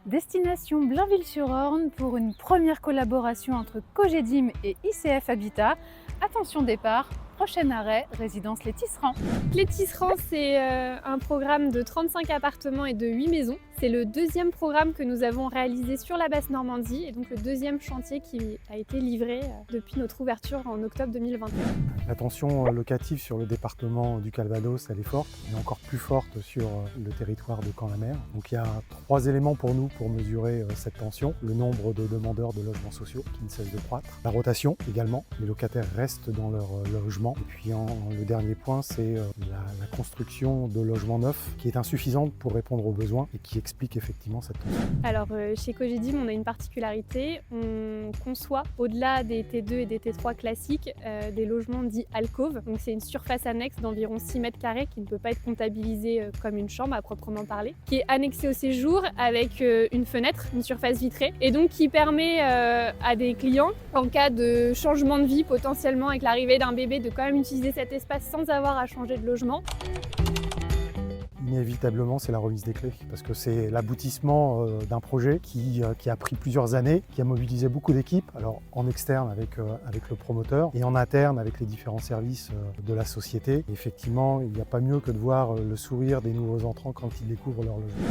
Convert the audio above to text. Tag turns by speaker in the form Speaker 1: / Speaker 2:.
Speaker 1: Destination Blainville-sur-Orne pour une première collaboration entre Cogedim et ICF Habitat. Attention départ, prochain arrêt, résidence Les Tisserands.
Speaker 2: Les Tisserands, c'est un programme de 35 appartements et de 8 maisons. C'est le deuxième programme que nous avons réalisé sur la Basse-Normandie et donc le deuxième chantier qui a été livré depuis notre ouverture en octobre 2021.
Speaker 3: La tension locative sur le département du Calvados, elle est forte, et encore plus forte sur le territoire de Caen-la-Mer. Donc il y a 3 éléments pour nous pour mesurer cette tension. Le nombre de demandeurs de logements sociaux qui ne cesse de croître. La rotation également, les locataires restent dans leur logement. Et puis le dernier point, c'est la construction de logements neufs qui est insuffisante pour répondre aux besoins et qui explique effectivement cette tension.
Speaker 2: Alors chez Cogedim, on a une particularité, on conçoit au-delà des T2 et des T3 classiques des logements dits alcôves. Donc c'est une surface annexe d'environ 6 mètres carrés qui ne peut pas être comptabilisée comme une chambre à proprement parler, qui est annexée au séjour avec une fenêtre, une surface vitrée, et donc qui permet à des clients, en cas de changement de vie potentiellement avec l'arrivée d'un bébé, de quand même utiliser cet espace sans avoir à changer de logement.
Speaker 3: Inévitablement, c'est la remise des clés, parce que c'est l'aboutissement d'un projet qui a pris plusieurs années, qui a mobilisé beaucoup d'équipes, alors en externe avec le promoteur et en interne avec les différents services de la société. Et effectivement, il n'y a pas mieux que de voir le sourire des nouveaux entrants quand ils découvrent leur logement.